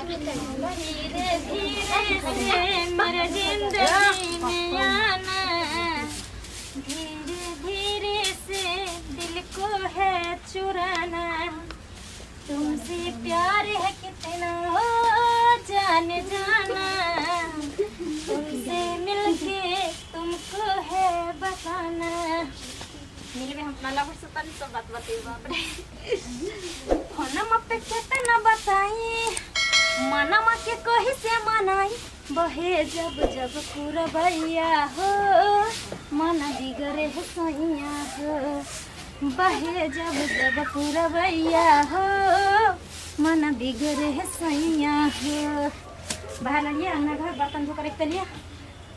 धीरे धीरे से मेरे जिंदगी में आना, धीरे धीरे से दिल को है चुराना। तुमसे प्यार है कितना हो जाने जाना, तुमसे मिलके तुमको है बताना। मिलवे हम अपना लवर से तनी सब बात बताइए। बाप रे फोनमा पे कितना बताई, मनमा के कही से मनाई। बहे जब जब पुरबैया हो, मन बिगड़े है सैया हो। बहे जब जब पुरबैया हो, मन बिगड़े है सैया हो। बाहर लिया ना, घर बर्तन धो कर एक लिया।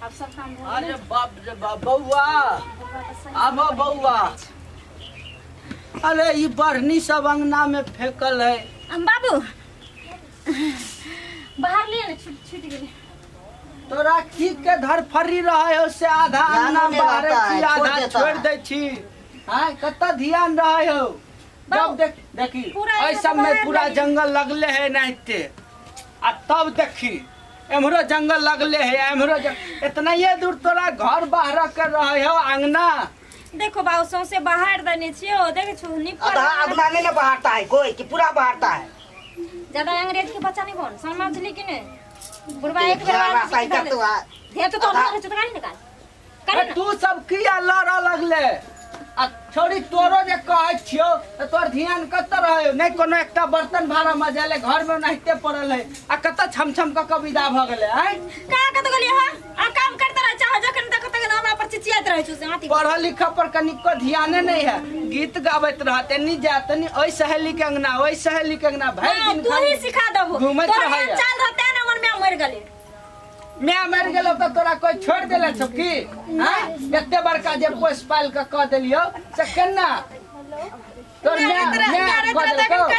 अब सब काम हो। अरे बाप रे बाप बउआ, अब बउआ। अरे ये बढ़नी सब अंगना में फेंकल है। बाबू बाहर लिए ना, छूट गए। तोरा की के धरफरी रहे हो से आधा अंगना बाहर छी, आधा छोड़ दे छी। हां कत ध्यान रहे हो? जब देखी ऐ सब में पूरा जंगल लगले है नाहिते, आ तब देखी एमरो जंगल लगले है, एमरो इतना ये दूर तोरा घर बाहर कर रहे हो अंगना। देखो बाबू सौ से बाहर देने छियो, देखे छु नी पर आधा अंगना नहीं बाहरता है कोई कि पूरा बाहरता है। ज्यादा अंग्रेज के बच्चा नहीं कौन समझ ली कि नहीं। बुढ़वा एक बेर बात सही कर तू आ ये तो मारे तो गाड़ी निकाल कर। तू सब किया लड़ लगले आ छोड़ी तोरो जे कहै छियो त तोर ध्यान कत रहे नहीं। कोनो एकटा बर्तन भाड़ा मजाले घर में नहिते पड़ल है, आ कत छमछम क विदा भ गेले हैं। का कत गलिए ह आ काम करते रह चाहे जखन तक तक हमरा पर चिचियात रहै छु से हाथी। पढ़ा लिखा पर कनिको ध्यान नहीं है, गीत गावत रहते नहीं जाते नहीं। ओई सहेली के अंगना, ओई सहेली के अंगना भाई दिन तू ही सिखा दबो। घूमत रहे चल रहते ना मन में मर गले। मैं मर गेलो त तोरा कोई छोड़ देला छ की? हां एते बड़का जे पोस पाल के क देलियो से केना तोर मैं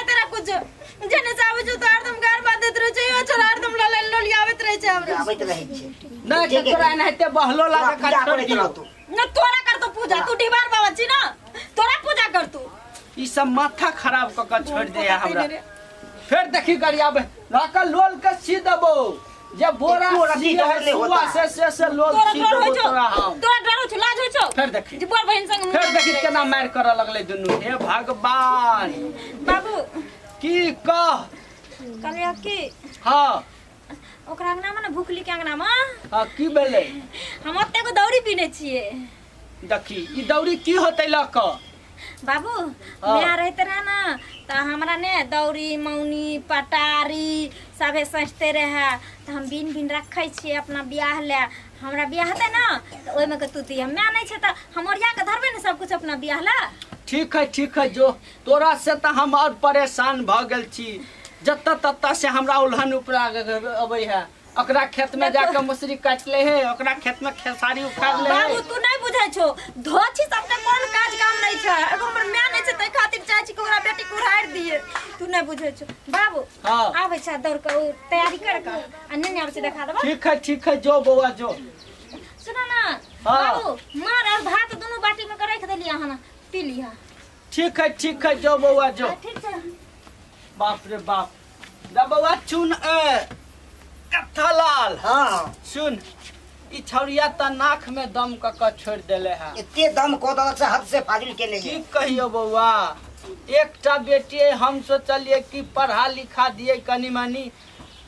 तेरा कुछ जने चाहबे छु तो हरदम घर बात रह छै, ओ छोरा हरदम लोलियावत रह छै हमरा। आवत रहे छै नहीं के तोरा एनाते बहलो लागे का छोड़ दियो। न तोरा कर तो पूजा, तू डिबार बाबा छी ना, तोरा पूजा कर तू। ई सब माथा खराब क के छोड़ दे हमरा। फिर देखी गरिया राका लोल के सी देबो जे बोरा सी है हुआ से लोल सी देबो तोरा हम। तोरा डर हो छ, लाज हो छ। फिर देखी जे बड़ बहन संग फिर देखी केना मार कर लगले दुनु। हे भगवान बाबू की कह कहलिया की हां ओकरा अंगना में भूखली के अंगना में हां की भेले। हम ओते को दौरी पीने छिए। देखी ई दौरी की होतै ल क बाबू मैं रहते रहा ना तो हमरा ने दौरी मौनी पटारी सबे सजते रहे, तो हम बिन बिन रखे छिए अपना ब्याह ले। हमरा ब्याह है ना तो ओइ में के तुती हम मैं नहीं छ त हमरिया के धरबे ने सब कुछ अपना ब्याह ला। ठीक है जो तोरा से त हम और परेशान भ गेल छी। जत तत से हमरा उल्हन उपरा अबै है। ओकरा खेत में जाके मसरी काट ले है, ओकरा खेत में खेसारी उखाड़ ले है। बाबू तू नहीं बुझै छो, धोची सबने कोन काज काम नहीं छ। एगो हमर मैं नहीं छ तै खातिर चाची को ओकरा बेटी को उड़ाड़ दिए। तू नहीं बुझै छो बाबू। हां आबै छ दौड़ के तैयारी कर के आ नहीं आबै छ देखा देबो। ठीक है जो बउआ जो। सुनो ना बाबू मार और भात दोनों बाटी में कर रख देलिया हना, पी लिया। ठीक है जो बउआ जो। ठीक है। बाप रे बाप दा बउआ चुन कथलाल। हां सुन ई छौरिया त नाक में दम क छोड़ देले है। इतने दम को दल से हद से फाजिल के लिए की कहियो बउआ, एकटा बेटी हम सोचलिए कि पढ़ा लिखा दिए कनी मनी,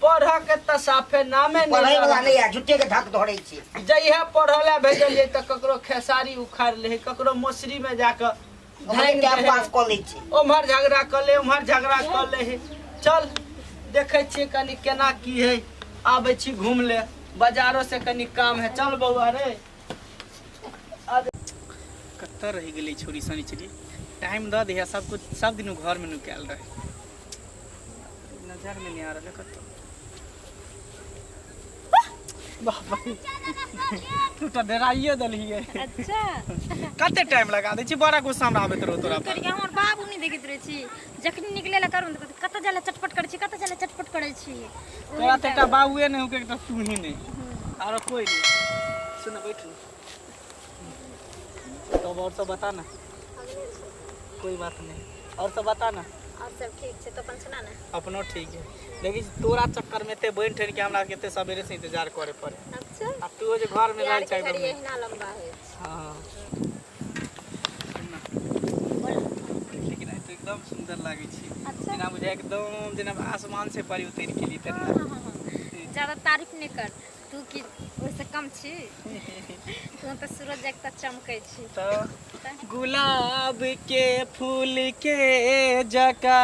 पढ़ के त साफे नामे नहीं पढ़ाई वाला नहीं है, झुट्टे के धक धोड़े छी। जइहा पढ़ले भेजलिए त ककरो खेसारी उखाड़ ले, ककरो मसरी में जाके धान के पास को लै छी। उम्हर झगड़ा कर ले, उम्हर झगड़ा कर ले। चल देखे छी कनी केना की है, आबै छी घूम ले, बाजारों से कनी काम है। चल बउआ रे कत रह गई छोरी सनिचरी, टाइम द दे सब कुछ सब दिन घर में निकाल रहे, नजर में नहीं आ रहा कत। बाबा तू तो डराइए दली है। अच्छा कते टाइम लगा दे छी, बड़ा गुस्सा में आबे तोरा तोरा करिया हमर बाबू नहीं देखित रहे छी। जखनी निकले ला करू कत जाला चटपट करे छी, कत जाला चटपट करे छी। तोरा त एकटा बाबूए नहीं हो के एकटा तू ही नहीं और कोई नहीं। सुन बैठ तो और सब बता ना, कोई बात नहीं और सब बता ना। और सब ठीक छै तो अपन सुना ना। अपनो ठीक है, लेकिन तोरा चक्कर में ते बन ठन के हमरा केते सवेरे से इंतजार करे पड़े। अच्छा अब तू जे घर में रह यार चाहिए के घड़ी इतना लंबा है। हां लेकिन आई तो एकदम सुंदर लागे छी। अच्छा जेना मुझे एकदम जेना आसमान से परी उतर के लिए तेना। ज्यादा तारीफ नहीं कर, तू की ओसे कम छी। तू तो सूरज जगता चमकै छी। तो गुलाब के फूल के जका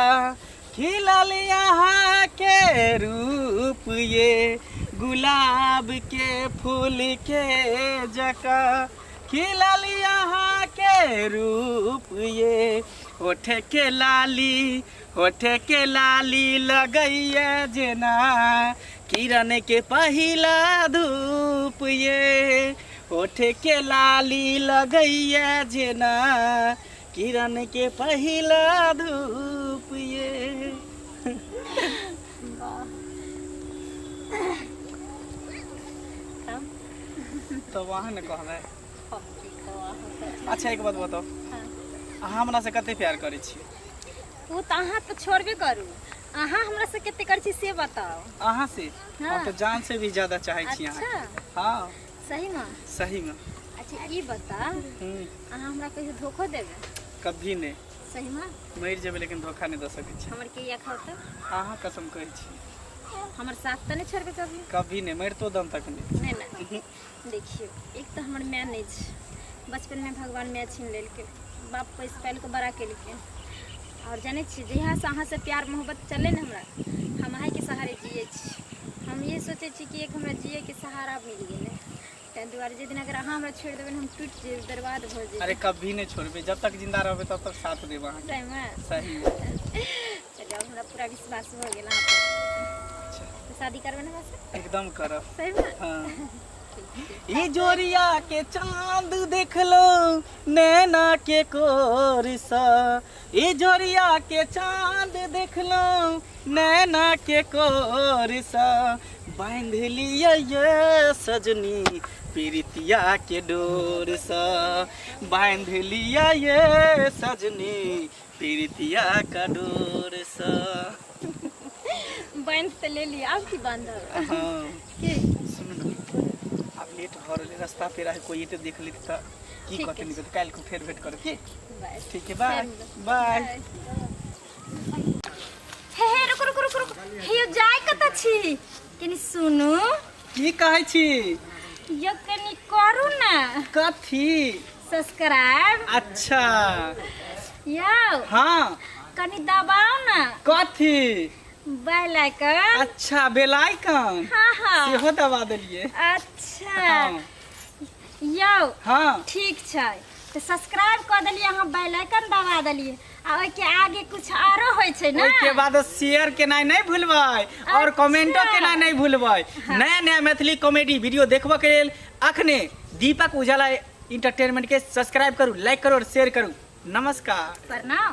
खिलल यहाँ के रूप ये, गुलाब के फूल के जका खिलल यहाँ के रूप ये, होठ के लाली लगैया जेना किरण के पहिला धूप ये, होठ के लाली लगैया जेना किरण के पहिला धूप ये। तो वहाँ न कहना है। अच्छा एक बात बताओ, अहाँ हमरा से कते प्यार करे छी? तू तो अहाँ तो छोड़बे करू, अहाँ हमरा से कते कर छी से बताओ। अहाँ से हम तो जान से भी ज्यादा चाहे छी अहाँ। अच्छा हाँ सही में? सही में। अच्छा ये बता, अहाँ हमरा कहियो धोखा देबे? कभी नहीं। सही में? मर जेबे लेकिन धोखा नहीं दे सके छी। हमर के या खाओ तो अहाँ कसम कहै छी। हमर साथ तो नहीं छोड़बे कभी? कभी नहीं, मर तो दम तक नहीं। नहीं नहीं देखियो, एक तो हमर माय नहीं छै, बचपन में भगवान माय छीन लेलके, बाप पैसा पाल के बड़ा केलके, और जाने छी जहिया से अहाँ से प्यार मोहब्बत चले न हमरा, हम अहाँ के सहारे जिए छी। हम ये सोचे छी कि एक हमरा जिए के सहारा मिल गेले, तै दुआरे जे दिन अगर अहाँ हमरा छोड़ देबे हम टूट जेब, बर्बाद हो जेब। अरे कभी नहीं छोड़बे, जब तक जिंदा रहबे तब तक साथ देब अहाँ। सही में? सही में। चलिए अब हमरा पूरा विश्वास हो गेल अहाँ पर। अच्छा तो शादी करबे ना बस? एकदम करब। सही में? हाँ। ई जोरिया के चांद देख लो नैना के कोरसा, ई जोरिया के चांद देख लो नैना के कोरसा, बांध लिया ये सजनी प्रीतिया के डोर सा, बांध लिया ये सजनी प्रीतिया का डोर सा। बांध तो ले लिया, अब की बांधब? हाँ की? सुन न, अब लेट हो रहे, रास्ता पे रहे कोई तो देख लेते तो की ठीक कहते है। नहीं, कल को फिर भेंट करो की। बस ठीक है, बाय बाय। हे रुको रुको रुको रुको, हे जाय कत छी? कनी सुनु, की कहै छी? यो कनी करू ना कथी? सब्सक्राइब। अच्छा यो हाँ, कनी दबाओ ना कथी? Bell icon. अच्छा बेल आइकन हाँ हाँ सेहो दबा देलिए। अच्छा हाँ यो हाँ ठीक छै, तो सब्सक्राइब कर देलिए, अहाँ बेल आइकन दबा देलिए, आ ओइ के आगे कुछ आरो होय छै ना, ओके बाद शेयर केनाइ नहीं भूलबै और कमेंटो केनाइ नहीं भूलबै। नया नया मैथिली कॉमेडी वीडियो देखबो के लेल अखने दीपक उजाला इंटरटेनमेंट के सब्सक्राइब करू, लाइक करू और शेयर करू। नमस्कार, प्रणाम।